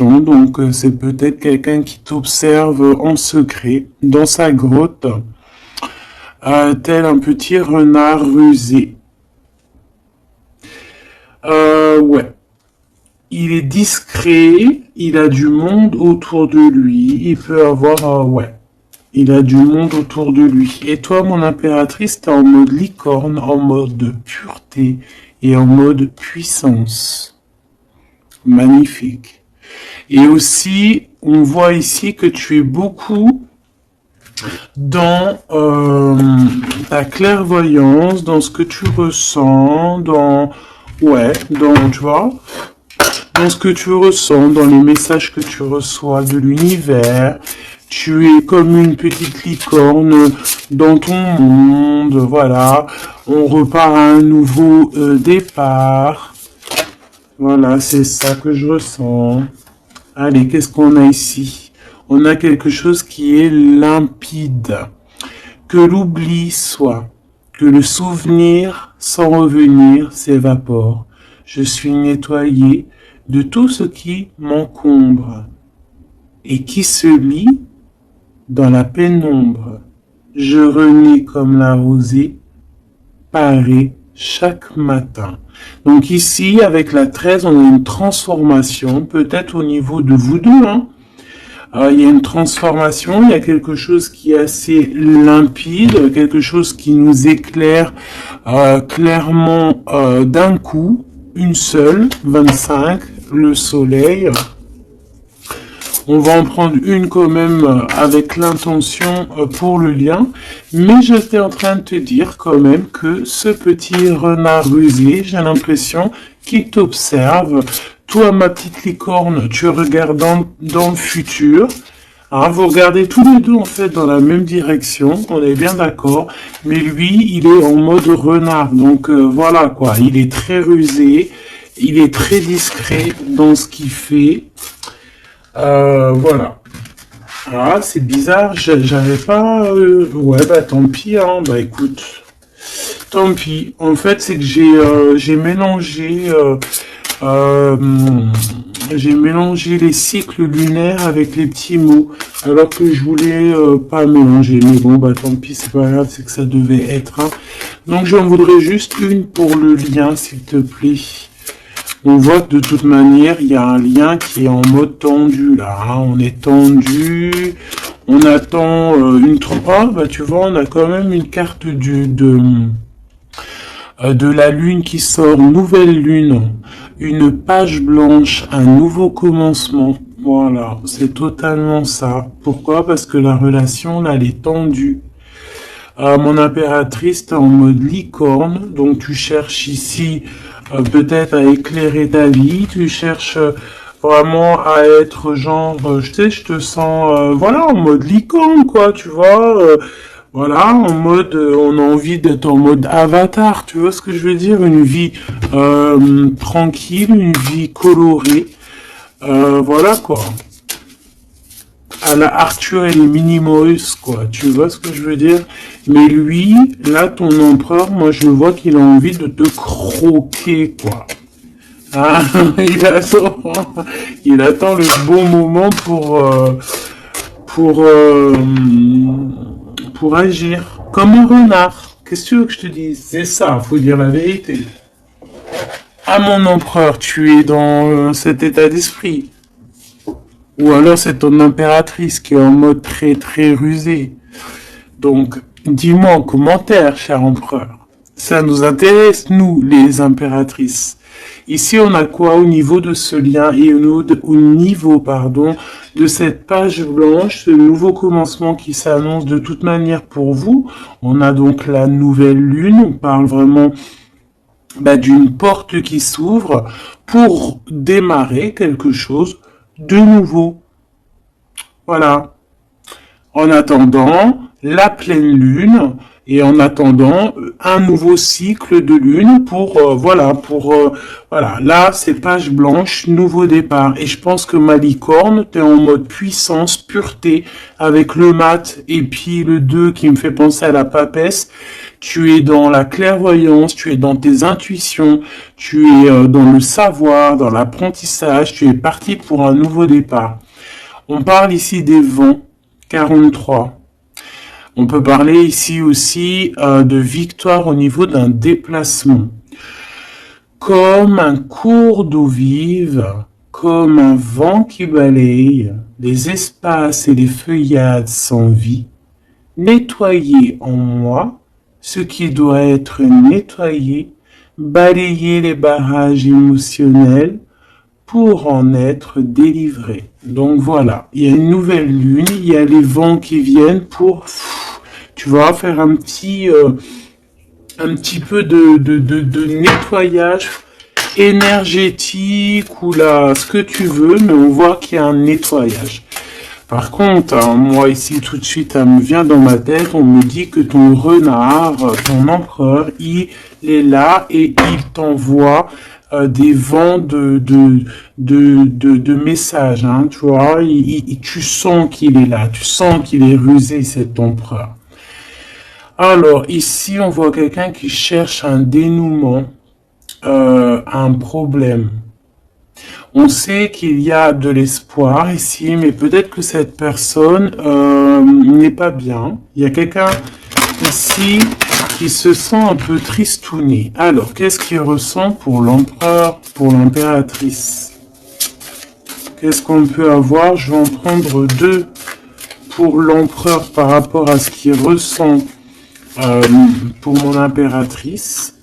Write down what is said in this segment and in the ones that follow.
Donc, c'est peut-être quelqu'un qui t'observe en secret dans sa grotte, tel un petit renard rusé. Ouais. Il est discret, il a du monde autour de lui, il peut avoir, ouais, il a du monde autour de lui. Et toi, mon impératrice, t'es en mode licorne, en mode pureté et en mode puissance. Magnifique. Et aussi, on voit ici que tu es beaucoup dans ta clairvoyance, dans ce que tu ressens, tu vois, dans ce que tu ressens, dans les messages que tu reçois de l'univers. Tu es comme une petite licorne dans ton monde, voilà. On repart à un nouveau départ. Voilà, c'est ça que je ressens. Allez, qu'est-ce qu'on a ici? On a quelque chose qui est limpide. Que l'oubli soit, que le souvenir sans revenir s'évapore. Je suis nettoyé de tout ce qui m'encombre et qui se lie dans la pénombre. Je renais comme la rosée, parée chaque matin. Donc ici, avec la 13, on a une transformation, peut-être au niveau de vous deux. Il y a une transformation, il y a quelque chose qui est assez limpide, quelque chose qui nous éclaire clairement d'un coup, une seule, 25, le soleil. On va en prendre une quand même avec l'intention pour le lien. Mais j'étais en train de te dire quand même que ce petit renard rusé, j'ai l'impression qu'il t'observe. Toi, ma petite licorne, tu regardes dans le futur. Vous regardez tous les deux en fait dans la même direction, on est bien d'accord. Mais lui, il est en mode renard. Donc voilà quoi, il est très rusé, il est très discret dans ce qu'il fait. Voilà. Ah, c'est bizarre, j'avais pas... Ouais, bah tant pis, bah écoute. Tant pis. En fait, c'est que j'ai mélangé... j'ai mélangé les cycles lunaires avec les petits mots, alors que je voulais pas mélanger. Mais bon, bah tant pis, c'est pas grave, c'est que ça devait être. Donc j'en voudrais juste une pour le lien, s'il te plaît. On voit que de toute manière, il y a un lien qui est en mode tendu, là. On est tendu, on attend une 3. Bah, tu vois, on a quand même une carte de la lune qui sort, nouvelle lune, une page blanche, un nouveau commencement. Voilà, c'est totalement ça. Pourquoi? Parce que la relation, là, elle est tendue. Mon impératrice, t'es en mode licorne, donc tu cherches ici peut-être à éclairer ta vie, tu cherches vraiment à être genre, je te sens, voilà, en mode licorne, quoi, tu vois, voilà, en mode, on a envie d'être en mode avatar, tu vois ce que je veux dire, une vie tranquille, une vie colorée, voilà, quoi. À la Arthur et les Minimoys, quoi. Tu vois ce que je veux dire? Mais lui, là, ton empereur, moi, je vois qu'il a envie de te croquer, quoi. Ah, il attend le bon moment pour agir. Comme un renard. Qu'est-ce que tu veux que je te dise? C'est ça, faut dire la vérité. Ah, mon empereur, tu es dans cet état d'esprit. Ou alors c'est ton impératrice qui est en mode très très rusé. Donc, dis-moi en commentaire, cher empereur. Ça nous intéresse, nous, les impératrices. Ici, on a quoi au niveau de ce lien et au niveau, de cette page blanche, ce nouveau commencement qui s'annonce de toute manière pour vous. On a donc la nouvelle lune. On parle vraiment d'une porte qui s'ouvre pour démarrer quelque chose de nouveau. Voilà. En attendant la pleine lune et en attendant un nouveau cycle de lune pour voilà. Là, c'est page blanche, nouveau départ. Et je pense que ma licorne, t'es en mode puissance, pureté, avec le mat et puis le 2 qui me fait penser à la papesse, tu es dans la clairvoyance, tu es dans tes intuitions, tu es dans le savoir, dans l'apprentissage, tu es parti pour un nouveau départ. On parle ici des vents, 43. On peut parler ici aussi de victoire au niveau d'un déplacement. Comme un cours d'eau vive, comme un vent qui balaye les espaces et les feuillades sans vie, nettoyer en moi ce qui doit être nettoyé, balayer les barrages émotionnels pour en être délivré. Donc voilà, il y a une nouvelle lune, il y a les vents qui viennent pour, tu vois, faire un petit peu de nettoyage énergétique ou là, ce que tu veux, mais on voit qu'il y a un nettoyage. Par contre, moi ici tout de suite, ça me vient dans ma tête, on me dit que ton renard, ton empereur, il est là et il t'envoie des vents de messages, hein, tu vois, tu sens qu'il est là, tu sens qu'il est rusé, cet empereur. Alors, ici, on voit quelqu'un qui cherche un dénouement, un problème. On sait qu'il y a de l'espoir ici, mais peut-être que cette personne n'est pas bien. Il y a quelqu'un ici qui se sent un peu tristouné. Alors, qu'est-ce qu'il ressent pour l'empereur, pour l'impératrice? Qu'est-ce qu'on peut avoir? Je vais en prendre deux pour l'empereur par rapport à ce qu'il ressent pour mon impératrice.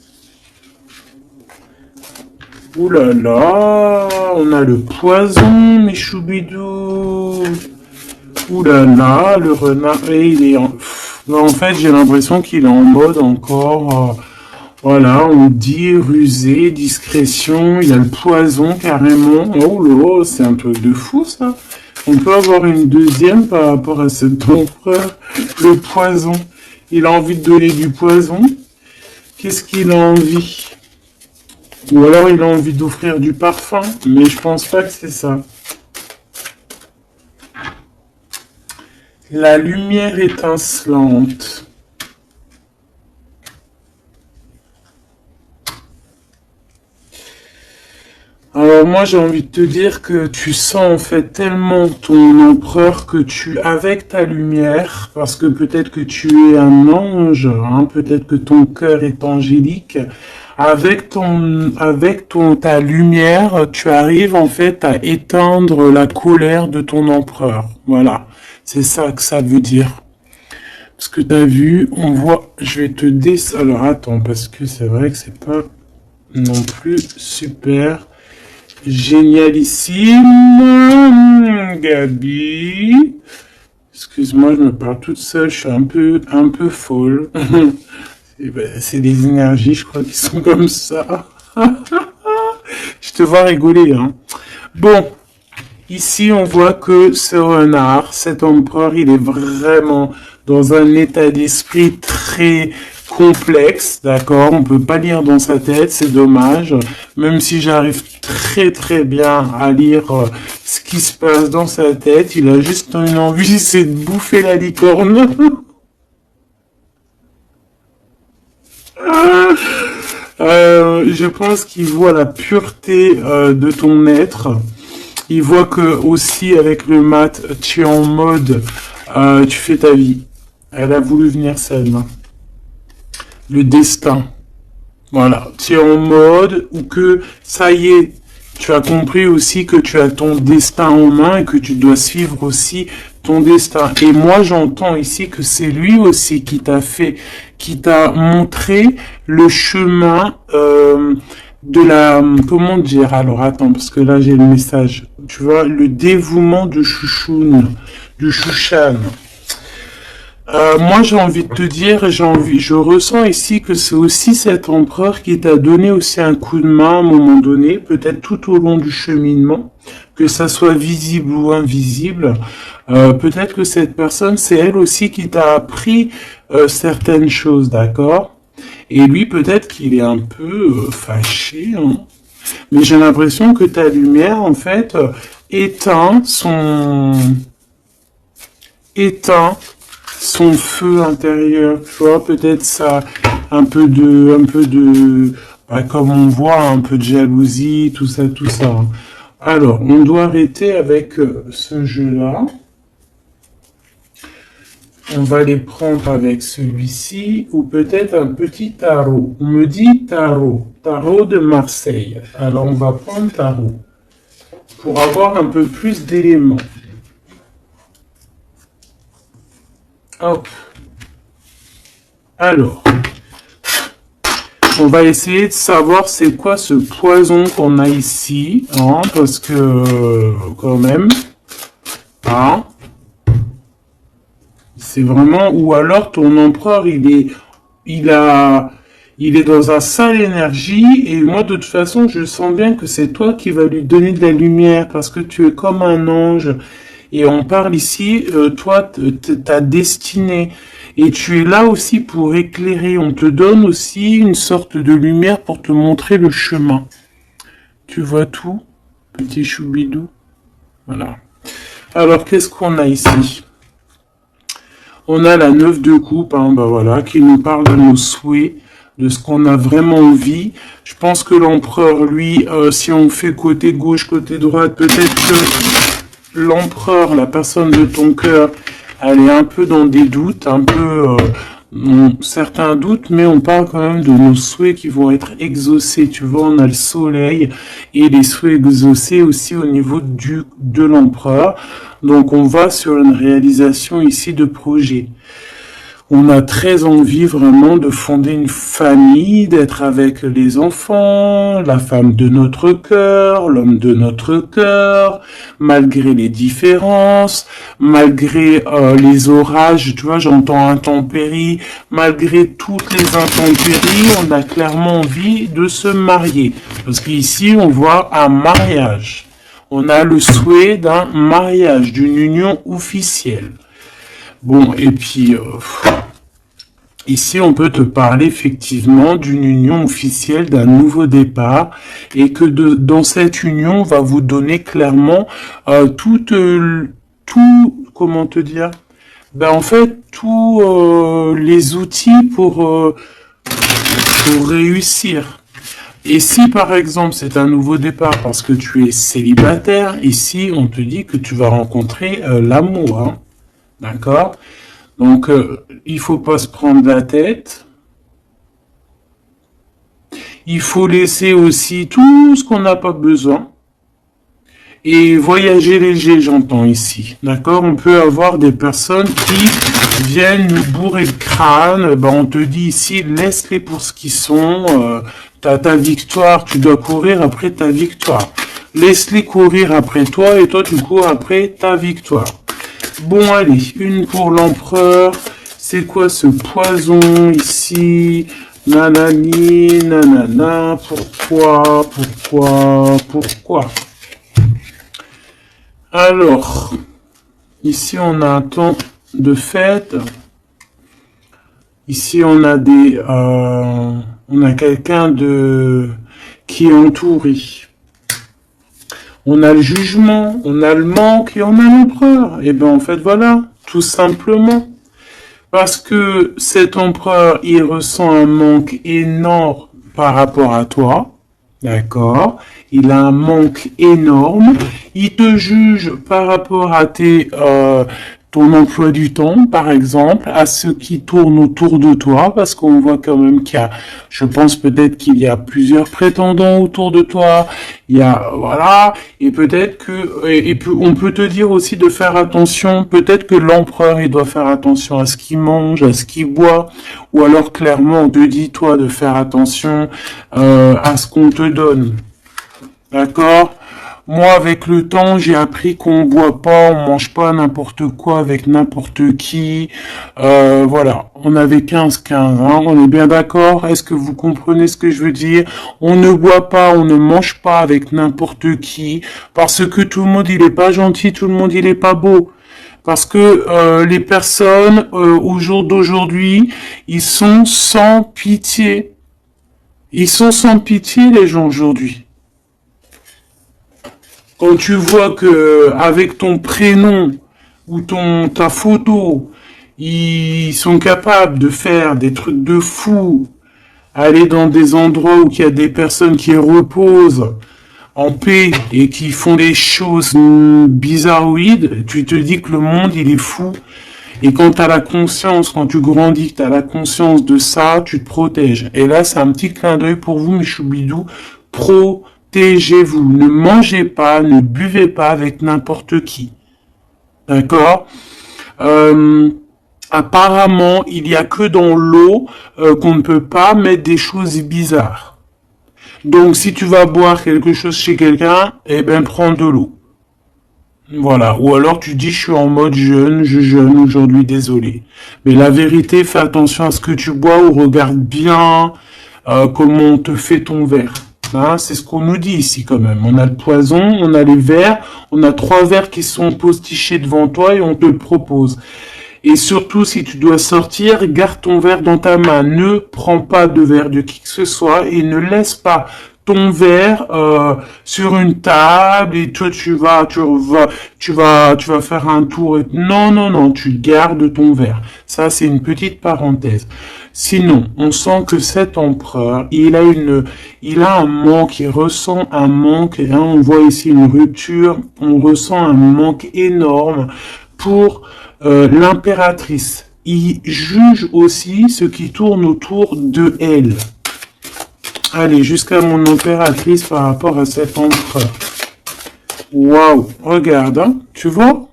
Ouh là là, on a le poison, mes choubidous. Ouh là là, le renard, et il est en fait, j'ai l'impression qu'il est en mode encore, voilà, on dit rusé, discrétion, il y a le poison carrément. Oh là, c'est un truc de fou ça. On peut avoir une deuxième par rapport à cet empereur, le poison. Il a envie de donner du poison. Qu'est-ce qu'il a envie? Ou alors il a envie d'offrir du parfum, mais je pense pas que c'est ça. La lumière étincelante. Alors moi j'ai envie de te dire que tu sens en fait tellement ton empereur que avec ta lumière, parce que peut-être que tu es un ange, hein, peut-être que ton cœur est angélique, ta lumière, tu arrives en fait à éteindre la colère de ton empereur. Voilà, c'est ça que ça veut dire. Parce que t'as vu, on voit, je vais te alors attends, parce que c'est vrai que c'est pas non plus super génialissime, Gabi. Excuse-moi, je me parle toute seule, je suis un peu folle. C'est des énergies, je crois, qui sont comme ça. Je te vois rigoler, hein. Bon, ici, on voit que ce renard, cet empereur, il est vraiment dans un état d'esprit très complexe, d'accord? On peut pas lire dans sa tête, c'est dommage. Même si j'arrive très très bien à lire ce qui se passe dans sa tête, il a juste une envie, c'est de bouffer la licorne. Je pense qu'il voit la pureté de ton être. Il voit que aussi avec le mat, tu es en mode, tu fais ta vie. Elle a voulu venir celle-là. Le destin. Voilà, tu es en mode où que ça y est, tu as compris aussi que tu as ton destin en main et que tu dois suivre aussi ton destin. Et moi, j'entends ici que c'est lui aussi qui t'a montré le chemin de la, comment dire, alors attends, parce que là j'ai le message, tu vois, le dévouement de Chouchoun, du Chouchan. Moi, j'ai envie de te dire, je ressens ici que c'est aussi cet empereur qui t'a donné aussi un coup de main à un moment donné, peut-être tout au long du cheminement, que ça soit visible ou invisible. Peut-être que cette personne, c'est elle aussi qui t'a appris certaines choses, d'accord? Et lui, peut-être qu'il est un peu fâché, hein. Mais j'ai l'impression que ta lumière, en fait, éteint son feu intérieur, tu vois, peut-être ça, bah, comme on voit, un peu de jalousie, tout ça, tout ça. Alors, on doit arrêter avec ce jeu-là. On va les prendre avec celui-ci, ou peut-être un petit tarot. On me dit tarot, tarot de Marseille. Alors, on va prendre tarot, pour avoir un peu plus d'éléments. Hop. Alors, on va essayer de savoir c'est quoi ce poison qu'on a ici, hein, parce que, quand même, hein, c'est vraiment, ou alors ton empereur, il est dans un sale énergie, et moi, de toute façon, je sens bien que c'est toi qui vas lui donner de la lumière, parce que tu es comme un ange, et on parle ici, toi, ta destinée, et tu es là aussi pour éclairer, on te donne aussi une sorte de lumière pour te montrer le chemin. Tu vois tout, petit choubidou? Voilà. Alors, qu'est-ce qu'on a ici? On a la 9 de coupe, hein, bah voilà, qui nous parle de nos souhaits, de ce qu'on a vraiment envie. Je pense que l'empereur, lui, si on fait côté gauche, côté droite, peut-être que l'empereur, la personne de ton cœur, elle est un peu dans des doutes, un peu certains doutes, mais on parle quand même de nos souhaits qui vont être exaucés. Tu vois, on a le soleil et les souhaits exaucés aussi au niveau de l'empereur. Donc on va sur une réalisation ici de projet. On a très envie vraiment de fonder une famille, d'être avec les enfants, la femme de notre cœur, l'homme de notre cœur, malgré les différences, malgré les orages, tu vois, j'entends intempéries, malgré toutes les intempéries, on a clairement envie de se marier. Parce qu'ici, on voit un mariage. On a le souhait d'un mariage, d'une union officielle. Bon, et puis, ici, on peut te parler effectivement d'une union officielle, d'un nouveau départ, et que dans cette union, on va vous donner clairement tout, comment te dire, ben en fait, tous les outils pour réussir. Et si par exemple c'est un nouveau départ parce que tu es célibataire, ici on te dit que tu vas rencontrer l'amour, hein. D'accord? Donc il faut pas se prendre la tête. Il faut laisser aussi tout ce qu'on n'a pas besoin. Et voyager léger, j'entends ici. D'accord? On peut avoir des personnes qui viennent nous bourrer le crâne. Ben, on te dit ici, laisse-les pour ce qu'ils sont. T'as ta victoire, tu dois courir après ta victoire. Laisse-les courir après toi et toi, tu cours après ta victoire. Bon, allez, une pour l'empereur. C'est quoi ce poison ici? Nanani, nanana, pourquoi? Alors, ici on a un temps de fête. Ici on a on a quelqu'un qui est entouré. On a le jugement, on a le manque et on a l'empereur. Et ben en fait voilà, tout simplement. Parce que cet empereur, il ressent un manque énorme par rapport à toi. D'accord? Il a un manque énorme. Il te juge par rapport à ton emploi du temps, par exemple, à ce qui tourne autour de toi, parce qu'on voit quand même je pense peut-être qu'il y a plusieurs prétendants autour de toi. Il y a, voilà, et peut-être on peut te dire aussi de faire attention. Peut-être que l'empereur, il doit faire attention à ce qu'il mange, à ce qu'il boit, ou alors clairement, on te dit, toi, de faire attention à ce qu'on te donne. D'accord? Moi, avec le temps, j'ai appris qu'on boit pas, on mange pas n'importe quoi avec n'importe qui. Voilà, on avait 15-15, hein, on est bien d'accord? Est-ce que vous comprenez ce que je veux dire? On ne boit pas, on ne mange pas avec n'importe qui, parce que tout le monde, il est pas gentil, tout le monde, il est pas beau. Parce que les personnes, au jour d'aujourd'hui, ils sont sans pitié. Ils sont sans pitié, les gens, aujourd'hui. Quand tu vois que avec ton prénom ou ta photo, Ils sont capables de faire des trucs de fou, aller dans des endroits où il y a des personnes qui reposent en paix et qui font des choses bizarroïdes, tu te dis que le monde, il est fou. Et quand tu as la conscience, quand tu grandis, que tu as la conscience de ça, tu te protèges. Et là, c'est un petit clin d'œil pour vous, mes choubidous. Protégez-vous. Ne mangez pas, ne buvez pas avec n'importe qui. D'accord? Apparemment, il y a que dans l'eau qu'on ne peut pas mettre des choses bizarres. Donc, si tu vas boire quelque chose chez quelqu'un, eh ben, prends de l'eau. Voilà. Ou alors tu dis, je suis en mode jeûne, je jeûne aujourd'hui, désolé. Mais la vérité, fais attention à ce que tu bois ou regarde bien comment on te fait ton verre. Hein, c'est ce qu'on nous dit ici quand même. On a le poison, on a les verres, on a 3 verres qui sont postichés devant toi et on te le propose. Et surtout, si tu dois sortir, garde ton verre dans ta main. Ne prends pas de verre de qui que ce soit et ne laisse pas ton verre sur une table et toi tu vas faire un tour. Non, non, non, tu gardes ton verre. Ça, c'est une petite parenthèse. Sinon, on sent que cet empereur, il a un manque, il ressent un manque. Et là, on voit ici une rupture. On ressent un manque énorme pour l'impératrice. Il juge aussi ce qui tourne autour de elle. Allez, jusqu'à mon impératrice par rapport à cet empereur. Waouh, regarde, hein, tu vois?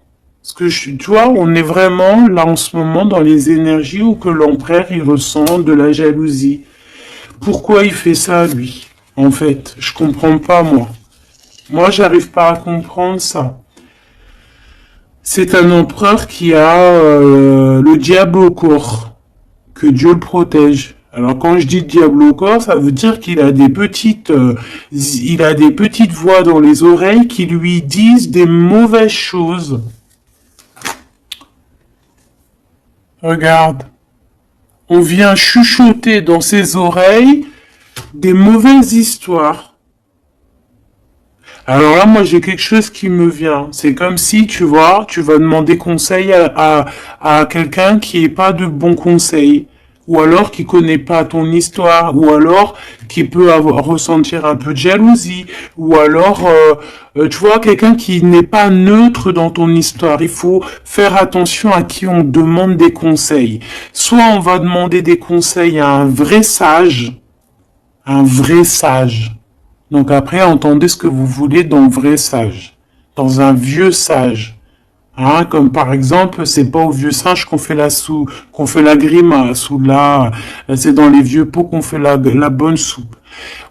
Tu vois, on est vraiment là en ce moment dans les énergies où que l'empereur il ressent de la jalousie. Pourquoi il fait ça lui? En fait, je comprends pas moi. Moi, j'arrive pas à comprendre ça. C'est un empereur qui a le diable au corps. Que Dieu le protège. Alors quand je dis diable au corps, ça veut dire qu'il a des petites voix dans les oreilles qui lui disent des mauvaises choses. Regarde. On vient chuchoter dans ses oreilles des mauvaises histoires. Alors là, moi, j'ai quelque chose qui me vient. C'est comme si, tu vois, tu vas demander conseil à quelqu'un qui n'est pas de bons conseils. Ou alors qui connaît pas ton histoire, ou alors qui peut ressentir un peu de jalousie, ou alors, tu vois, quelqu'un qui n'est pas neutre dans ton histoire. Il faut faire attention à qui on demande des conseils. Soit on va demander des conseils à un vrai sage, un vrai sage. Donc après, entendez ce que vous voulez dans vrai sage, dans un vieux sage. Hein, comme par exemple, c'est pas au vieux singe qu'on fait la grimace, ou là, c'est dans les vieux pots qu'on fait la bonne soupe.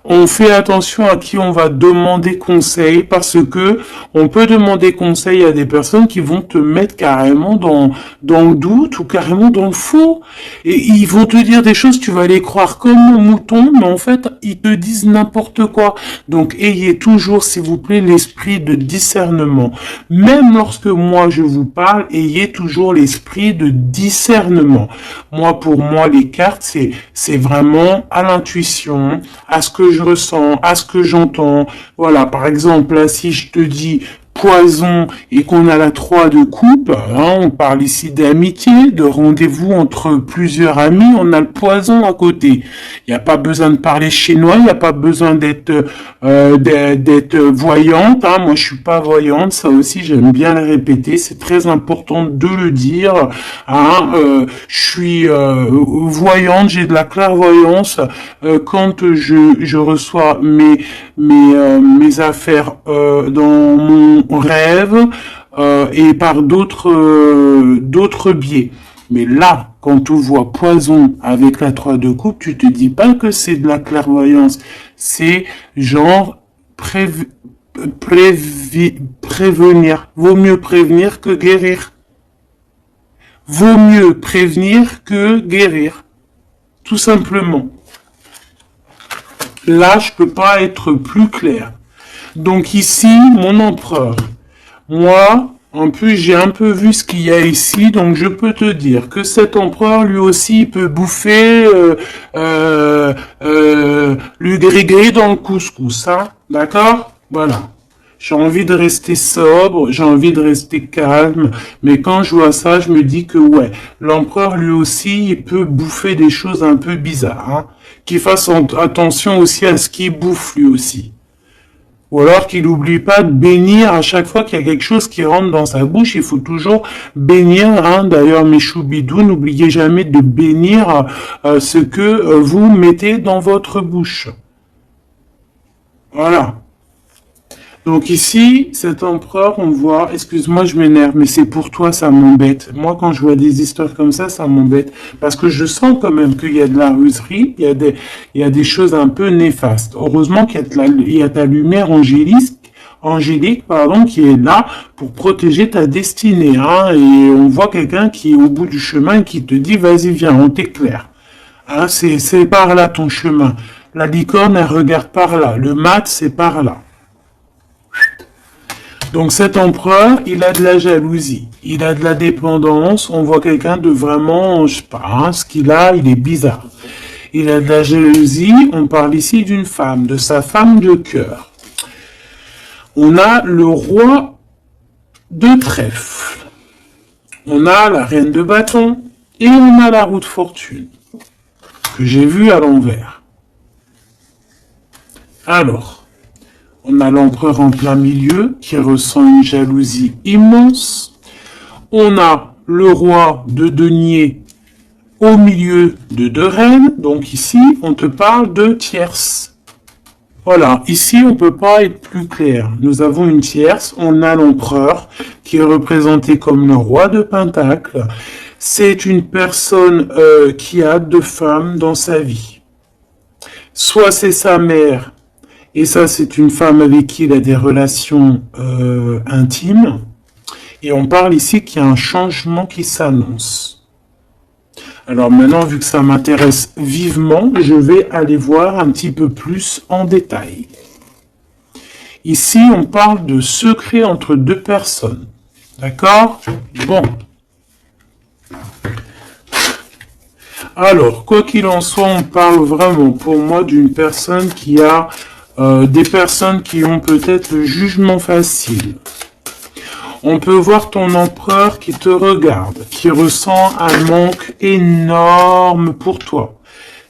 On fait attention à qui on va demander conseil parce que on peut demander conseil à des personnes qui vont te mettre carrément dans le doute ou carrément dans le faux. Et ils vont te dire des choses, tu vas les croire comme un mouton, mais en fait, ils te disent n'importe quoi. Donc, ayez toujours, s'il vous plaît, l'esprit de discernement. Même lorsque moi je vous parle, ayez toujours l'esprit de discernement. Moi, pour moi, les cartes, c'est vraiment à l'intuition, à ce que je ressens, à ce que j'entends. Voilà, par exemple, là, si je te dis poison et qu'on a la 3 de coupe, hein, on parle ici d'amitié, de rendez-vous entre plusieurs amis, on a le poison à côté. Il n'y a pas besoin de parler chinois, il n'y a pas besoin d'être voyante. Hein. Moi, je suis pas voyante, ça aussi, j'aime bien le répéter. C'est très important de le dire. Hein. Je suis voyante, j'ai de la clairvoyance quand je reçois mes affaires dans mon rêve et par d'autres biais. Mais là, quand tu vois poison avec la 3 de coupe, tu te dis pas que c'est de la clairvoyance. C'est genre prévenir. Vaut mieux prévenir que guérir. Vaut mieux prévenir que guérir. Tout simplement. Là, je peux pas être plus clair. Donc ici, mon empereur. Moi, en plus, j'ai un peu vu ce qu'il y a ici, donc je peux te dire que cet empereur, lui aussi, il peut bouffer le gris-gris dans le couscous, hein. D'accord? Voilà. J'ai envie de rester sobre, j'ai envie de rester calme, mais quand je vois ça, je me dis que ouais, l'empereur lui aussi, il peut bouffer des choses un peu bizarres, hein. Qu'il fasse attention aussi à ce qu'il bouffe lui aussi. Ou alors qu'il n'oublie pas de bénir à chaque fois qu'il y a quelque chose qui rentre dans sa bouche. Il faut toujours bénir. Hein. D'ailleurs, mes choubidous, n'oubliez jamais de bénir ce que vous mettez dans votre bouche. Voilà. Donc ici, cet empereur, on voit, excuse-moi, je m'énerve, mais c'est pour toi, ça m'embête. Moi, quand je vois des histoires comme ça m'embête. Parce que je sens quand même qu'il y a de la ruserie, il y a des choses un peu néfastes. Heureusement qu'il y a ta lumière angélique, pardon, qui est là pour protéger ta destinée, hein. Et on voit quelqu'un qui est au bout du chemin et qui te dit, vas-y, viens, on t'éclaire. Hein, c'est par là ton chemin. La licorne, elle regarde par là. Le mat, c'est par là. Donc cet empereur, il a de la jalousie, il a de la dépendance, on voit quelqu'un de vraiment, je sais pas, hein, ce qu'il a, il est bizarre. Il a de la jalousie, on parle ici d'une femme, de sa femme de cœur. On a le roi de trèfle, on a la reine de bâton, et on a la roue de fortune, que j'ai vue à l'envers. Alors, on a l'empereur en plein milieu qui ressent une jalousie immense. On a le roi de denier au milieu de deux reines. Donc ici, on te parle de tierce. Voilà, ici, on ne peut pas être plus clair. Nous avons une tierce. On a l'empereur qui est représenté comme le roi de Pentacle. C'est une personne qui a deux femmes dans sa vie. Soit c'est sa mère, et ça, c'est une femme avec qui il a des relations intimes. Et on parle ici qu'il y a un changement qui s'annonce. Alors maintenant, vu que ça m'intéresse vivement, je vais aller voir un petit peu plus en détail. Ici, on parle de secret entre deux personnes. D'accord? Bon. Alors, quoi qu'il en soit, on parle vraiment, pour moi, d'une personne qui a des personnes qui ont peut-être le jugement facile. On peut voir ton empereur qui te regarde, qui ressent un manque énorme pour toi.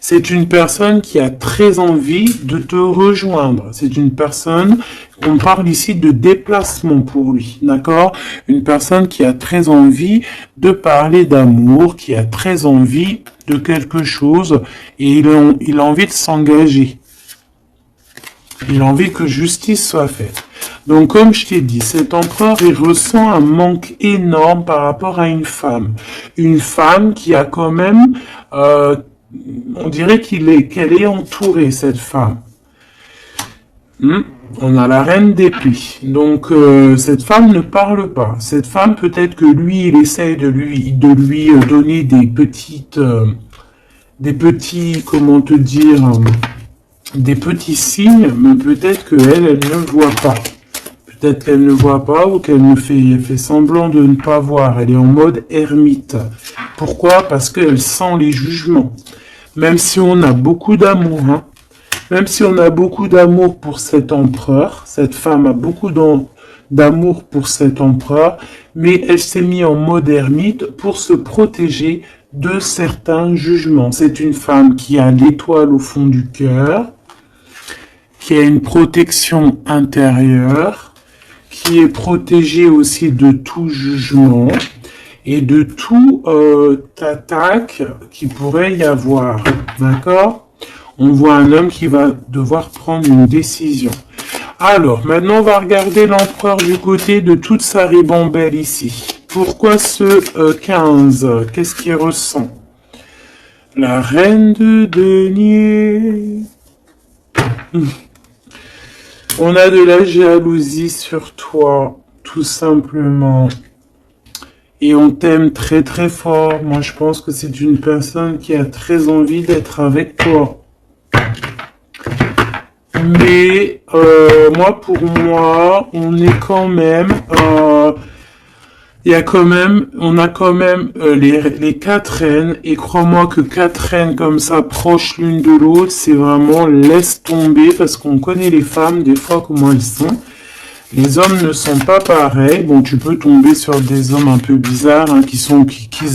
C'est une personne qui a très envie de te rejoindre. C'est une personne, on parle ici de déplacement pour lui, d'accord? Une personne qui a très envie de parler d'amour, qui a très envie de quelque chose et il a envie de s'engager. Il a envie que justice soit faite. Donc, comme je t'ai dit, cet empereur, il ressent un manque énorme par rapport à une femme. Une femme qui a quand même, on dirait qu'elle est entourée, cette femme. On a la reine d'épée. Donc, cette femme ne parle pas. Cette femme, peut-être que lui, il essaye de lui donner des petits, comment te dire, des petits signes, mais peut-être qu'elle ne voit pas. Peut-être qu'elle ne voit pas ou qu'elle ne fait semblant de ne pas voir. Elle est en mode ermite. Pourquoi? Parce qu'elle sent les jugements. Même si on a beaucoup d'amour, hein. Même si on a beaucoup d'amour pour cet empereur, cette femme a beaucoup d'amour pour cet empereur, mais elle s'est mise en mode ermite pour se protéger de certains jugements. C'est une femme qui a l'étoile au fond du cœur, qui a une protection intérieure, qui est protégée aussi de tout jugement et de tout attaque qui pourrait y avoir. D'accord? On voit un homme qui va devoir prendre une décision. Alors, maintenant, on va regarder l'empereur du côté de toute sa ribambelle ici. Pourquoi ce 15? Qu'est-ce qu'il ressent? La reine de denier. On a de la jalousie sur toi, tout simplement. Et on t'aime très très fort. Moi, je pense que c'est une personne qui a très envie d'être avec toi. Mais pour moi, on est quand même... on a quand même les 4 reines, et crois-moi que 4 reines comme ça, proches l'une de l'autre, c'est vraiment laisse tomber, parce qu'on connaît les femmes, des fois, comment elles sont. Les hommes ne sont pas pareils. Bon, tu peux tomber sur des hommes un peu bizarres, hein, qui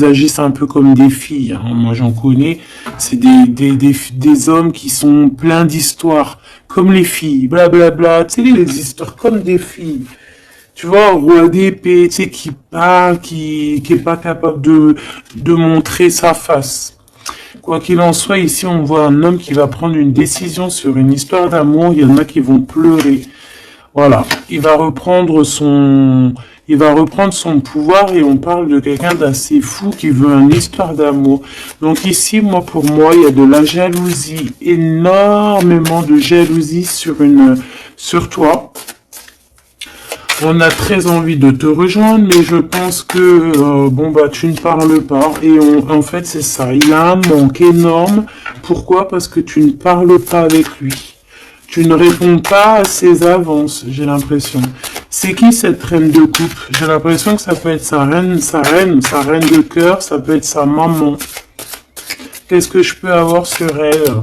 agissent un peu comme des filles, hein. Moi, j'en connais. C'est des hommes qui sont pleins d'histoires, comme les filles, blablabla. Tu sais, les histoires comme des filles. Tu vois, un roi d'épée, tu sais, qui parle, qui est pas capable de montrer sa face. Quoi qu'il en soit, ici, on voit un homme qui va prendre une décision sur une histoire d'amour. Il y en a qui vont pleurer. Voilà, il va reprendre son pouvoir et on parle de quelqu'un d'assez fou qui veut une histoire d'amour. Donc ici, pour moi, il y a de la jalousie, énormément de jalousie sur toi. On a très envie de te rejoindre, mais je pense que tu ne parles pas et en fait c'est ça. Il a un manque énorme. Pourquoi? Parce que tu ne parles pas avec lui. Tu ne réponds pas à ses avances, j'ai l'impression. C'est qui cette reine de coupe? J'ai l'impression que ça peut être sa reine de cœur, ça peut être sa maman. Qu'est-ce que je peux avoir sur elle?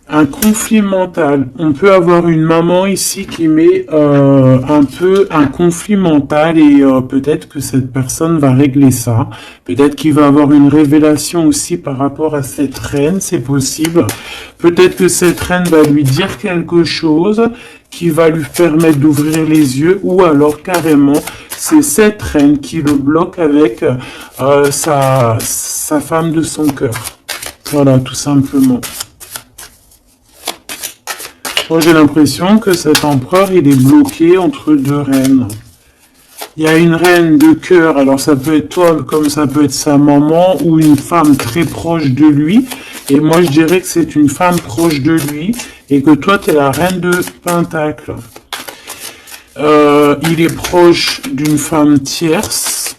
Un conflit mental. On peut avoir une maman ici qui met un peu un conflit mental et peut-être que cette personne va régler ça. Peut-être qu'il va avoir une révélation aussi par rapport à cette reine, c'est possible. Peut-être que cette reine va lui dire quelque chose qui va lui permettre d'ouvrir les yeux ou alors carrément c'est cette reine qui le bloque avec sa femme de son cœur. Voilà, tout simplement. Moi, j'ai l'impression que cet empereur, il est bloqué entre deux reines. Il y a une reine de cœur, alors ça peut être toi, comme ça peut être sa maman, ou une femme très proche de lui. Et moi, je dirais que c'est une femme proche de lui, et que toi, tu es la reine de Pentacle. Il est proche d'une femme tierce.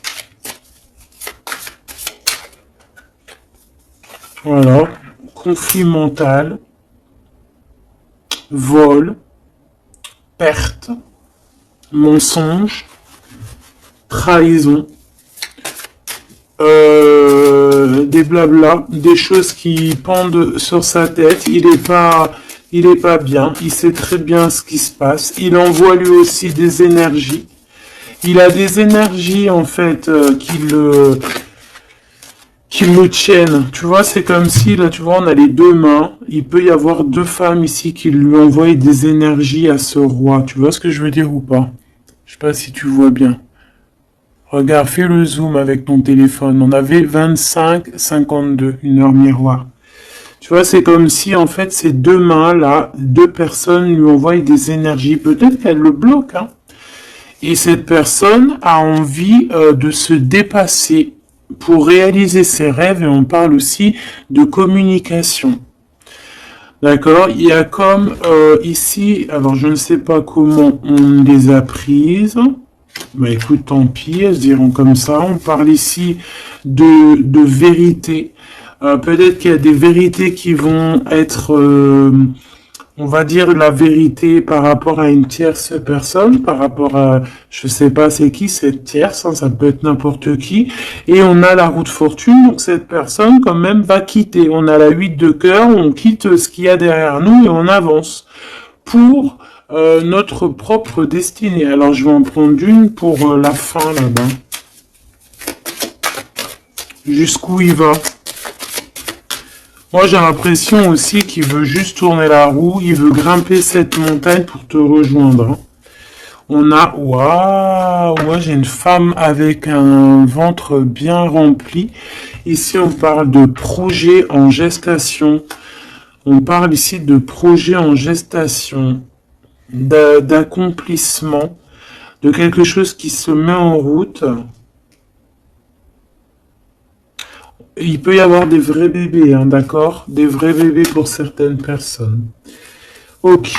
Voilà. Conflit mental. Vol, perte, mensonge, trahison, des blabla, des choses qui pendent sur sa tête. Il est pas bien. Il sait très bien ce qui se passe. Il envoie lui aussi des énergies. Il a des énergies en fait qui me tiennent. Tu vois, c'est comme si, là, tu vois, on a les deux mains. Il peut y avoir deux femmes ici qui lui envoient des énergies à ce roi. Tu vois ce que je veux dire ou pas? Je sais pas si tu vois bien. Regarde, fais le zoom avec ton téléphone. On avait 25-52, une heure miroir. Tu vois, c'est comme si, en fait, ces deux mains-là, deux personnes lui envoient des énergies. Peut-être qu'elles le bloquent, hein. Et cette personne a envie de se dépasser pour réaliser ses rêves, et on parle aussi de communication. D'accord? Il y a comme ici, alors je ne sais pas comment on les a prises. Bah écoute, tant pis, elles se diront comme ça. On parle ici de vérité. Peut-être qu'il y a des vérités qui vont être on va dire la vérité par rapport à une tierce personne, par rapport à, je sais pas c'est qui cette tierce, hein, ça peut être n'importe qui, et on a la roue de fortune, donc cette personne quand même va quitter. On a la 8 de cœur, on quitte ce qu'il y a derrière nous et on avance pour notre propre destinée. Alors je vais en prendre une pour la fin là-bas. Jusqu'où il va? Moi, j'ai l'impression aussi qu'il veut juste tourner la roue, il veut grimper cette montagne pour te rejoindre, hein. On a, waouh, moi j'ai une femme avec un ventre bien rempli. Ici, on parle de projet en gestation. On parle ici de projet en gestation, d'accomplissement, de quelque chose qui se met en route. Il peut y avoir des vrais bébés, hein, d'accord? Des vrais bébés pour certaines personnes. Ok,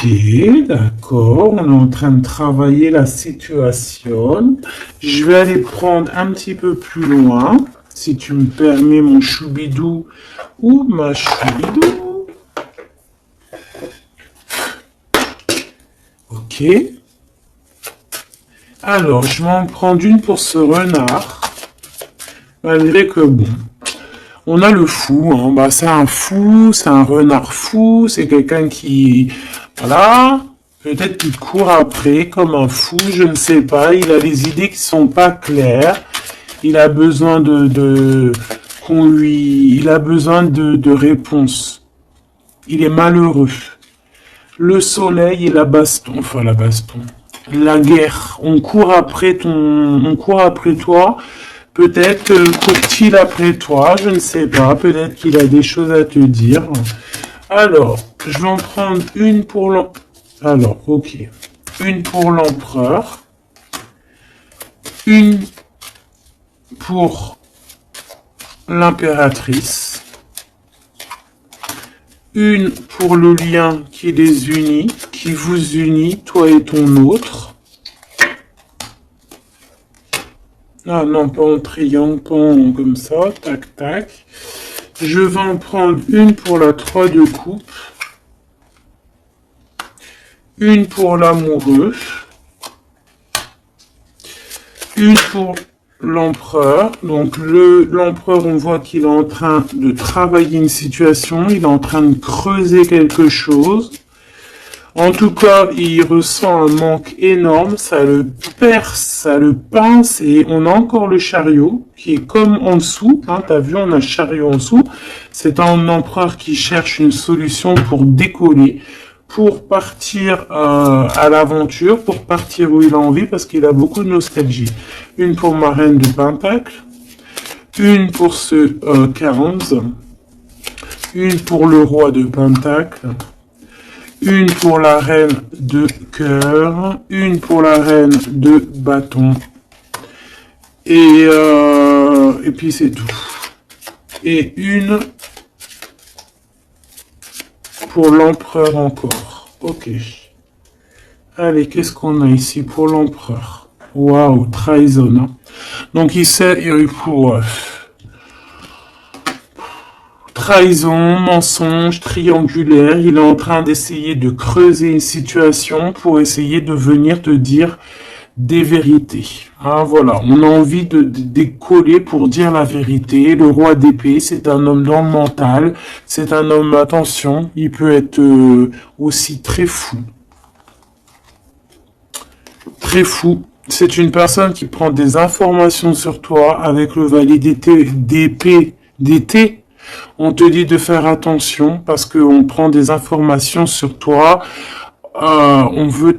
d'accord. On est en train de travailler la situation. Je vais aller prendre un petit peu plus loin, si tu me permets, mon choubidou ou ma choubidou. Ok. Alors, je vais en prendre une pour ce renard. Malgré que bon... On a le fou, hein. Bah, c'est un fou, c'est un renard fou, c'est quelqu'un qui, voilà, peut-être qu'il court après comme un fou, je ne sais pas. Il a des idées qui sont pas claires. Il a besoin il a besoin de réponses. Il est malheureux. Le soleil et la baston, enfin la baston, la guerre. On court après toi. Peut-être court-il après toi, je ne sais pas. Peut-être qu'il a des choses à te dire. Alors, je vais en prendre une pour l'empereur. Alors, ok. Une pour l'empereur. Une pour l'impératrice. Une pour le lien qui les unit, qui vous unit, toi et ton autre. Ah non, pas en triangle, pas en comme ça, tac, tac. Je vais en prendre une pour la 3 de coupe. Une pour l'amoureux. Une pour l'empereur. Donc l'empereur, on voit qu'il est en train de travailler une situation, il est en train de creuser quelque chose. En tout cas, il ressent un manque énorme, ça le perce, ça le pince, et on a encore le chariot, qui est comme en dessous, hein, t'as vu, on a le chariot en dessous. C'est un empereur qui cherche une solution pour décoller, pour partir à l'aventure, pour partir où il a envie, parce qu'il a beaucoup de nostalgie. Une pour ma reine de Pentacle, une pour ce 15, une pour le roi de Pentacle, une pour la reine de cœur, une pour la reine de bâton, et puis c'est tout. Et une pour l'empereur encore. Ok. Allez, qu'est-ce qu'on a ici pour l'empereur? Waouh, trahison. Hein. Donc il sait, pour trahison, mensonge, triangulaire. Il est en train d'essayer de creuser une situation pour essayer de venir te dire des vérités. Hein, voilà, on a envie de décoller pour dire la vérité. Le roi d'épée, c'est un homme dans le mental. C'est un homme, attention, il peut être aussi très fou. Très fou. C'est une personne qui prend des informations sur toi avec le valet d'épée d'été. On te dit de faire attention parce qu'on prend des informations sur toi. On veut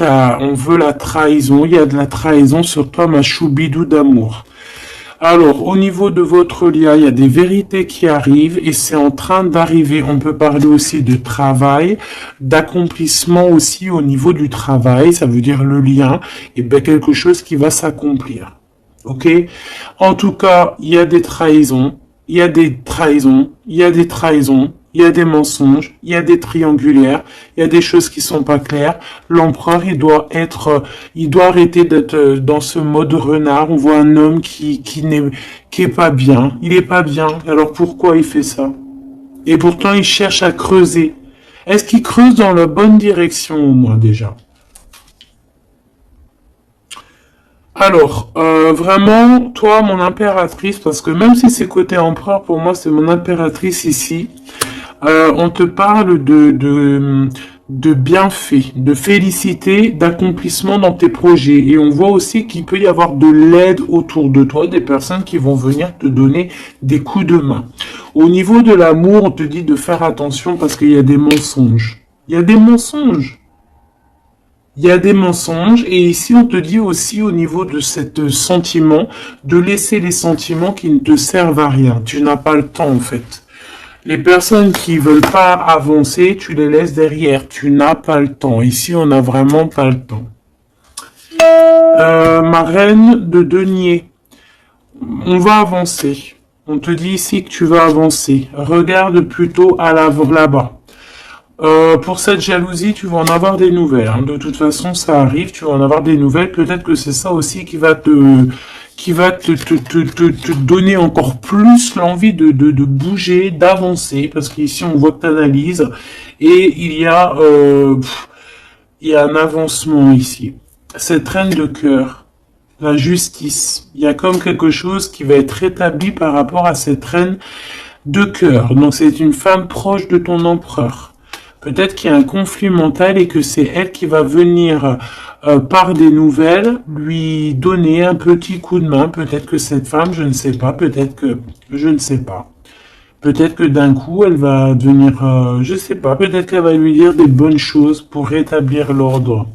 la trahison. Il y a de la trahison sur toi, ma choubidou d'amour. Alors, au niveau de votre lien, il y a des vérités qui arrivent et c'est en train d'arriver. On peut parler aussi de travail, d'accomplissement aussi au niveau du travail. Ça veut dire le lien et bien quelque chose qui va s'accomplir. Ok? En tout cas, il y a des trahisons. Il y a des trahisons, il y a des trahisons, il y a des mensonges, il y a des triangulaires, il y a des choses qui sont pas claires. L'empereur, il doit arrêter d'être dans ce mode renard. On voit un homme qui est pas bien. Il est pas bien. Alors pourquoi il fait ça? Et pourtant, il cherche à creuser. Est-ce qu'il creuse dans la bonne direction au moins déjà? Alors, vraiment, toi, mon impératrice, parce que même si c'est côté empereur, pour moi, c'est mon impératrice ici, on te parle de bienfaits, de félicité, d'accomplissement dans tes projets. Et on voit aussi qu'il peut y avoir de l'aide autour de toi, des personnes qui vont venir te donner des coups de main. Au niveau de l'amour, on te dit de faire attention parce qu'il y a des mensonges. Il y a des mensonges. Il y a des mensonges et ici on te dit aussi au niveau de cet sentiment de laisser les sentiments qui ne te servent à rien. Tu n'as pas le temps en fait. Les personnes qui veulent pas avancer, tu les laisses derrière. Tu n'as pas le temps. Ici on n'a vraiment pas le temps. Ma reine de denier. On va avancer. On te dit ici que tu vas avancer. Regarde plutôt à l'avant là-bas. Pour cette jalousie, tu vas en avoir des nouvelles. Hein. De toute façon, ça arrive, tu vas en avoir des nouvelles. Peut-être que c'est ça aussi qui va te donner encore plus l'envie de bouger, d'avancer. Parce qu'ici, on voit que tu analyses. Et il y a un avancement ici. Cette reine de cœur, la justice. Il y a comme quelque chose qui va être rétabli par rapport à cette reine de cœur. Donc c'est une femme proche de ton empereur. Peut-être qu'il y a un conflit mental et que c'est elle qui va venir par des nouvelles lui donner un petit coup de main. Peut-être que cette femme, je ne sais pas, peut-être que je ne sais pas. Peut-être que d'un coup, elle va devenir, je sais pas, peut-être qu'elle va lui dire des bonnes choses pour rétablir l'ordre.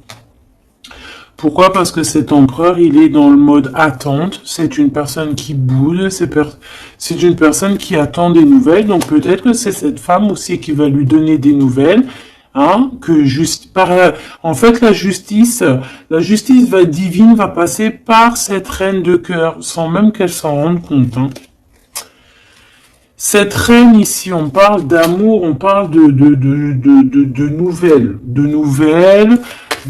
Pourquoi? Parce que cet empereur, il est dans le mode attente. C'est une personne qui boude. C'est une personne qui attend des nouvelles. Donc peut-être que c'est cette femme aussi qui va lui donner des nouvelles. Hein, que juste en fait la justice divine va passer par cette reine de cœur sans même qu'elle s'en rende compte. Hein. Cette reine ici, on parle d'amour, on parle de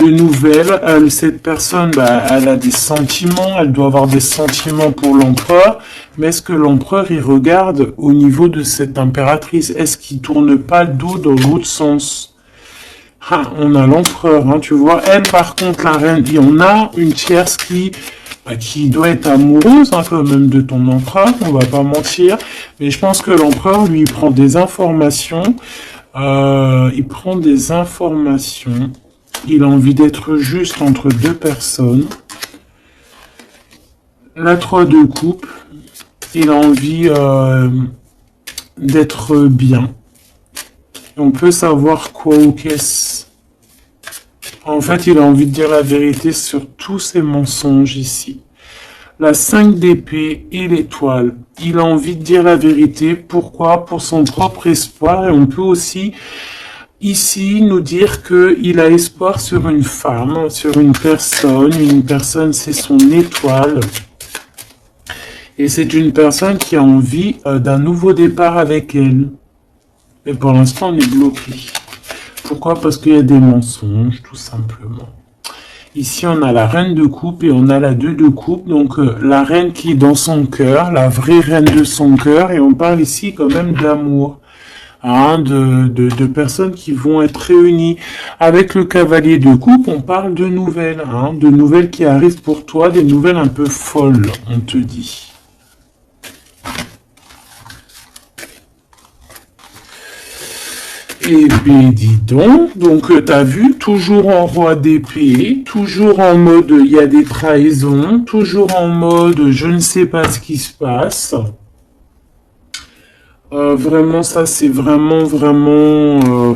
nouvelles, cette personne, elle a des sentiments, elle doit avoir des sentiments pour l'empereur, mais est-ce que l'empereur, il regarde au niveau de cette impératrice? Est-ce qu'il tourne pas le dos dans l'autre sens? Ah, on a l'empereur, hein, tu vois. Elle, par contre, la reine, et on a une tierce qui doit être amoureuse, hein, quand même, de ton empereur, on va pas mentir. Mais je pense que l'empereur, lui, il prend des informations, il a envie d'être juste entre deux personnes. La 3 de coupe, il a envie d'être bien. On peut savoir quoi ou qu'est-ce. En fait, il a envie de dire la vérité sur tous ces mensonges ici. La 5 d'épée et l'étoile. Il a envie de dire la vérité. Pourquoi? Pour son propre espoir. Et on peut aussi ici nous dire qu'il a espoir sur une femme, sur une personne. Une personne, c'est son étoile. Et c'est une personne qui a envie d'un nouveau départ avec elle. Mais pour l'instant, on est bloqué. Pourquoi? Parce qu'il y a des mensonges, tout simplement. Ici, on a la reine de coupe et on a la 2 de coupe. Donc, la reine qui est dans son cœur, la vraie reine de son cœur. Et on parle ici quand même d'amour. Hein, de personnes qui vont être réunies. Avec le cavalier de coupe, on parle de nouvelles. Hein, de nouvelles qui arrivent pour toi, des nouvelles un peu folles, on te dit. Et puis dis donc t'as vu, toujours en roi d'épée, toujours en mode il y a des trahisons, toujours en mode je ne sais pas ce qui se passe. Vraiment ça c'est vraiment,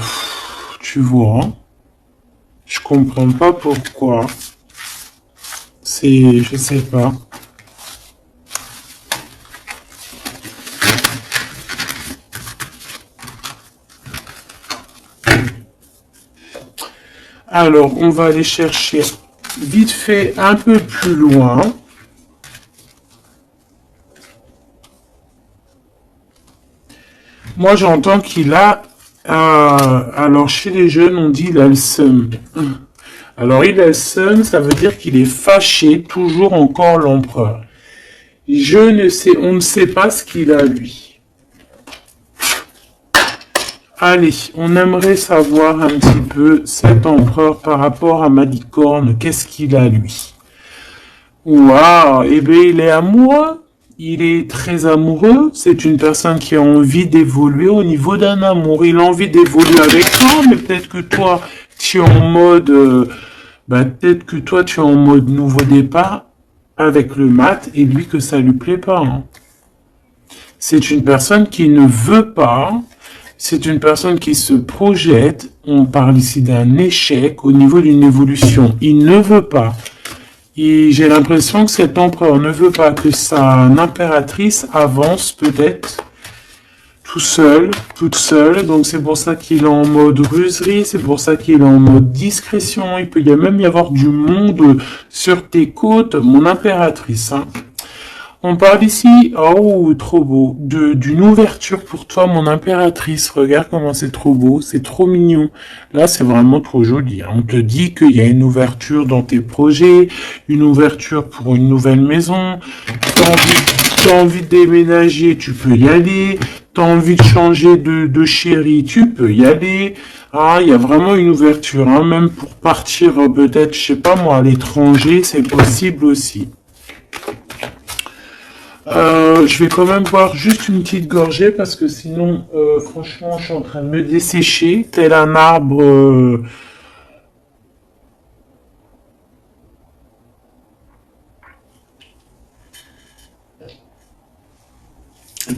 tu vois, je comprends pas pourquoi, je sais pas. Alors, on va aller chercher vite fait un peu plus loin. Moi, j'entends qu'il a... alors, chez les jeunes, on dit il a le seum. Alors, il a le seum, ça veut dire qu'il est fâché, toujours encore l'empereur. On ne sait pas ce qu'il a, lui. Allez, on aimerait savoir un petit peu cet empereur par rapport à Malicorne. Qu'est-ce qu'il a, lui? Waouh, eh bien, il est amoureux. Il est très amoureux. C'est une personne qui a envie d'évoluer au niveau d'un amour. Il a envie d'évoluer avec toi, mais peut-être que toi, tu es en mode... peut-être que toi, tu es en mode nouveau départ avec le mat et lui que ça lui plaît pas. Hein. C'est une personne qui ne veut pas... C'est une personne qui se projette. On parle ici d'un échec au niveau d'une évolution. Il ne veut pas. Et j'ai l'impression que cet empereur ne veut pas que sa impératrice avance peut-être tout seul, toute seule. Donc c'est pour ça qu'il est en mode ruserie. C'est pour ça qu'il est en mode discrétion. Il peut même y avoir du monde sur tes côtes, mon impératrice. Hein. On parle ici, oh, trop beau, d'une ouverture pour toi, mon impératrice. Regarde comment c'est trop beau, c'est trop mignon. Là, c'est vraiment trop joli. Hein. On te dit qu'il y a une ouverture dans tes projets, une ouverture pour une nouvelle maison. T'as envie de déménager, tu peux y aller. T'as envie de changer de chérie, tu peux y aller. Ah, il y a vraiment une ouverture, hein. Même pour partir peut-être, je sais pas moi, à l'étranger, c'est possible aussi. Je vais quand même boire juste une petite gorgée parce que sinon, franchement, je suis en train de me dessécher, tel un arbre,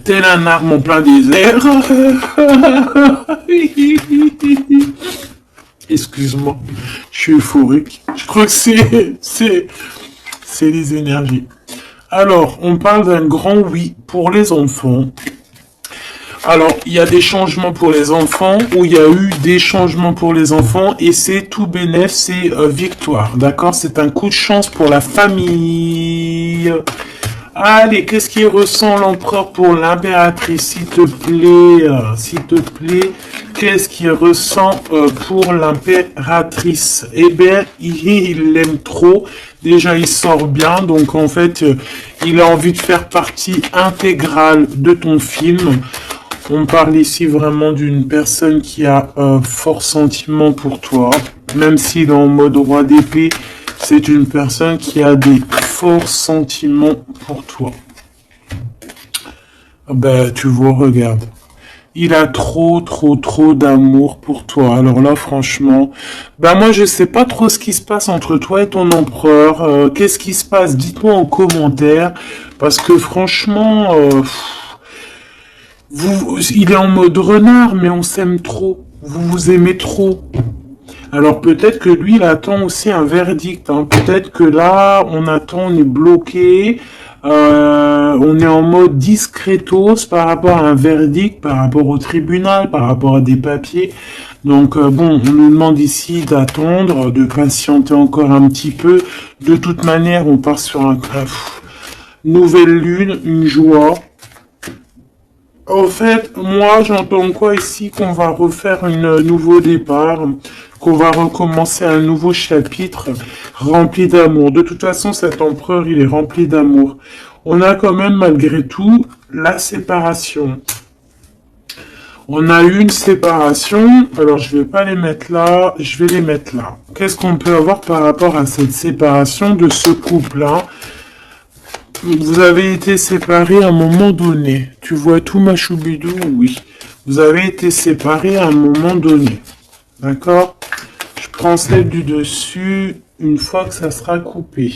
tel un arbre en plein désert. Excuse-moi, je suis euphorique. Je crois que c'est les énergies. Alors, on parle d'un grand oui pour les enfants. Alors, il y a des changements pour les enfants, ou il y a eu des changements pour les enfants, et c'est tout bénéf, c'est victoire, d'accord? C'est un coup de chance pour la famille. Allez, qu'est-ce qu'il ressent l'empereur pour l'impératrice, s'il te plaît, qu'est-ce qu'il ressent pour l'impératrice? Eh bien, il l'aime trop. Déjà, il sort bien, donc en fait, il a envie de faire partie intégrale de ton film. On parle ici vraiment d'une personne qui a un fort sentiment pour toi, même s'il est en mode roi d'épée. C'est une personne qui a des forts sentiments pour toi. Ben, tu vois, regarde. Il a trop, trop, trop d'amour pour toi. Alors là, franchement, ben moi, je sais pas trop ce qui se passe entre toi et ton empereur. Qu'est-ce qui se passe? Dites-moi en commentaire. Parce que franchement, il est en mode renard, mais on s'aime trop. Vous vous aimez trop. Alors peut-être que lui, il attend aussi un verdict. Hein. Peut-être que là, on attend, on est bloqué, on est en mode discretos par rapport à un verdict, par rapport au tribunal, par rapport à des papiers. Donc bon, on nous demande ici d'attendre, de patienter encore un petit peu. De toute manière, on part sur un nouvelle lune, une joie. En fait, moi, j'entends quoi ici? Qu'on va refaire un nouveau départ, qu'on va recommencer un nouveau chapitre rempli d'amour. De toute façon, cet empereur, il est rempli d'amour. On a quand même, malgré tout, la séparation. On a eu une séparation. Alors, je vais pas les mettre là, je vais les mettre là. Qu'est-ce qu'on peut avoir par rapport à cette séparation de ce couple-là? Vous avez été séparés à un moment donné. Tu vois tout, ma choubidou? Oui. Vous avez été séparés à un moment donné. D'accord? Je prends celle du dessus une fois que ça sera coupé.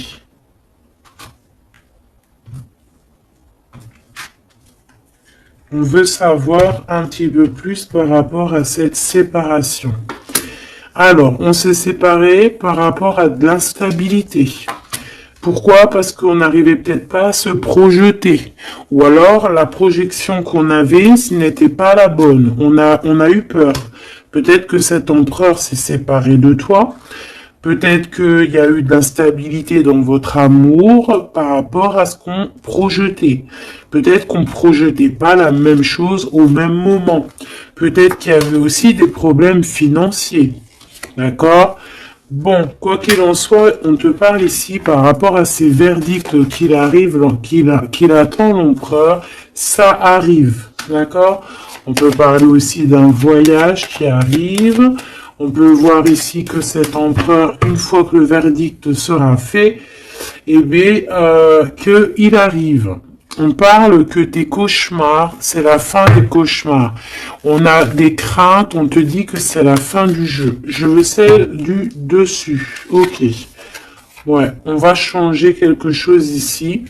On veut savoir un petit peu plus par rapport à cette séparation. Alors, on s'est séparés par rapport à de l'instabilité. Pourquoi? Parce qu'on n'arrivait peut-être pas à se projeter. Ou alors, la projection qu'on avait, ce n'était pas la bonne. On a eu peur. Peut-être que cet empereur s'est séparé de toi. Peut-être qu'il y a eu de l'instabilité dans votre amour par rapport à ce qu'on projetait. Peut-être qu'on projetait pas la même chose au même moment. Peut-être qu'il y avait aussi des problèmes financiers. D'accord? Bon, quoi qu'il en soit, on te parle ici par rapport à ces verdicts qu'il attend l'empereur. Ça arrive, d'accord? On peut parler aussi d'un voyage qui arrive. On peut voir ici que cet empereur, une fois que le verdict sera fait, eh bien, qu'il arrive. On parle que tes cauchemars, c'est la fin des cauchemars. On a des craintes, on te dit que c'est la fin du jeu. Je veux celle du dessus. Ok. Ouais, on va changer quelque chose ici.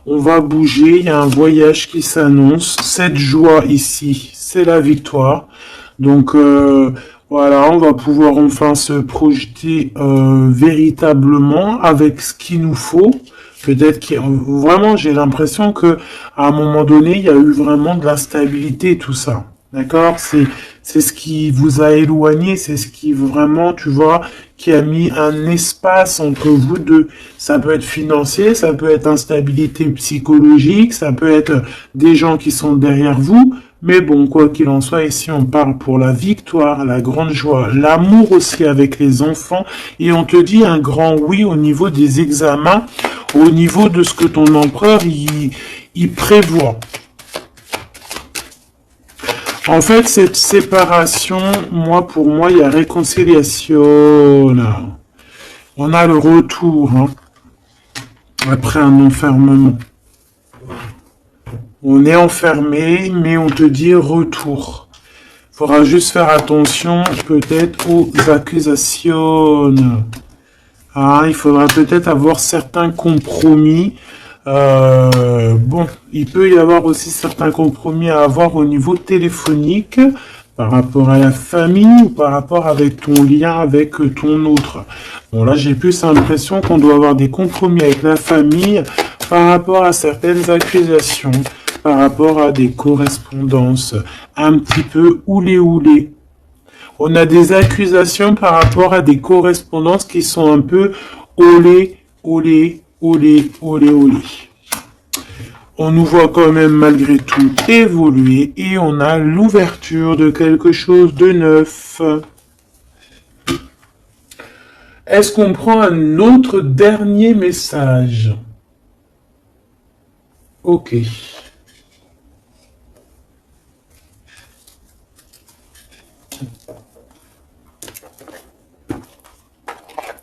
On va bouger, il y a un voyage qui s'annonce. Cette joie ici, c'est la victoire. Donc voilà, on va pouvoir enfin se projeter véritablement avec ce qu'il nous faut. Peut-être que vraiment, j'ai l'impression que à un moment donné, il y a eu vraiment de l'instabilité et tout ça. D'accord? C'est ce qui vous a éloigné, c'est ce qui vraiment, tu vois, qui a mis un espace entre vous deux. Ça peut être financier, ça peut être instabilité psychologique, ça peut être des gens qui sont derrière vous. Mais bon, quoi qu'il en soit, ici on parle pour la victoire, la grande joie, l'amour aussi avec les enfants, et on te dit un grand oui au niveau des examens, au niveau de ce que ton empereur il prévoit. En fait, cette séparation, pour moi, il y a réconciliation. Là. On a le retour, hein, après un enfermement. On est enfermé, mais on te dit retour. Faudra juste faire attention peut-être aux accusations. Ah, il faudra peut-être avoir certains compromis. Bon, il peut y avoir aussi certains compromis à avoir au niveau téléphonique par rapport à la famille ou par rapport avec ton lien avec ton autre. Bon, là, j'ai plus l'impression qu'on doit avoir des compromis avec la famille par rapport à certaines accusations, par rapport à des correspondances un petit peu oulé. On a des accusations par rapport à des correspondances qui sont un peu olé. On nous voit quand même malgré tout évoluer et on a l'ouverture de quelque chose de neuf. Est-ce qu'on prend un autre dernier message? Ok.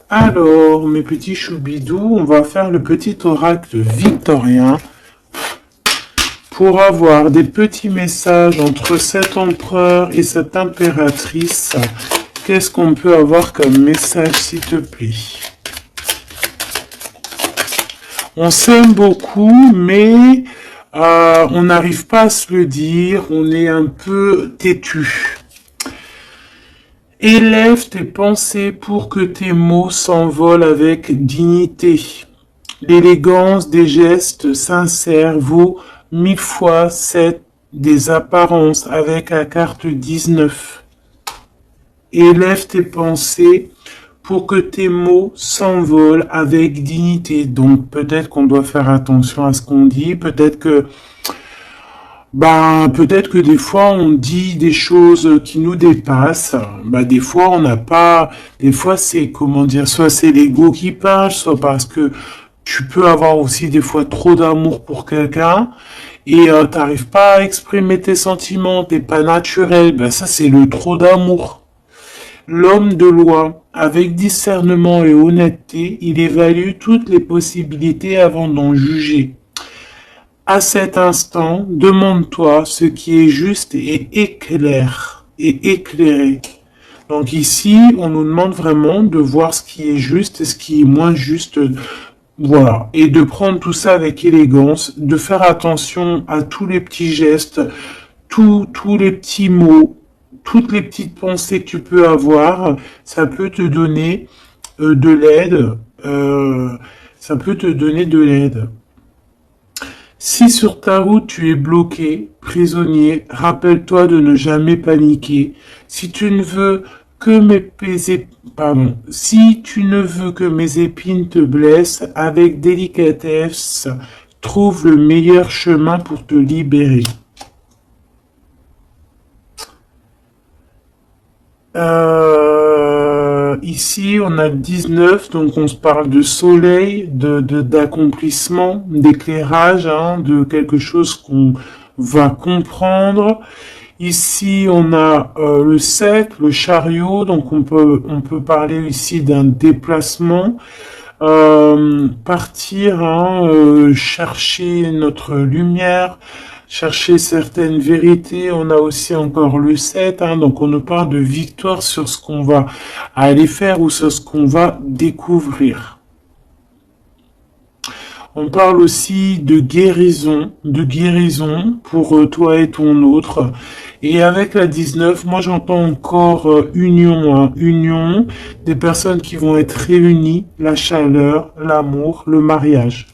Alors, mes petits choubidous, on va faire le petit oracle victorien pour avoir des petits messages entre cet empereur et cette impératrice. Qu'est-ce qu'on peut avoir comme message, s'il te plaît? On s'aime beaucoup, mais on n'arrive pas à se le dire, on est un peu têtu. Élève tes pensées pour que tes mots s'envolent avec dignité. L'élégance des gestes sincères vaut 1000 fois 7 des apparences avec la carte 19. Élève tes pensées pour que tes mots s'envolent avec dignité. Donc peut-être qu'on doit faire attention à ce qu'on dit, peut-être que des fois on dit des choses qui nous dépassent. Des fois on n'a pas, des fois c'est soit c'est l'ego qui parle, soit parce que tu peux avoir aussi des fois trop d'amour pour quelqu'un et t'arrives pas à exprimer tes sentiments, t'es pas naturel. Ça c'est le trop d'amour. L'homme de loi, avec discernement et honnêteté, il évalue toutes les possibilités avant d'en juger. À cet instant, demande-toi ce qui est juste et éclairé. Donc ici, on nous demande vraiment de voir ce qui est juste et ce qui est moins juste. Voilà. Et de prendre tout ça avec élégance, de faire attention à tous les petits gestes, tous les petits mots, toutes les petites pensées que tu peux avoir. Ça peut te donner de l'aide. Ça peut te donner de l'aide. Si sur ta route tu es bloqué, prisonnier, rappelle-toi de ne jamais paniquer. Si tu ne veux que mes épines te blessent, avec délicatesse, trouve le meilleur chemin pour te libérer. Ici, on a 19, donc on se parle de soleil, d'accomplissement, d'éclairage, de quelque chose qu'on va comprendre. Ici, on a le 7, le chariot, donc on peut parler ici d'un déplacement. Partir, chercher notre lumière, chercher certaines vérités. On a aussi encore le 7, donc on nous parle de victoire sur ce qu'on va aller faire ou sur ce qu'on va découvrir. On parle aussi de guérison pour toi et ton autre. Et avec la 19, moi j'entends encore union, union, des personnes qui vont être réunies, la chaleur, l'amour, le mariage.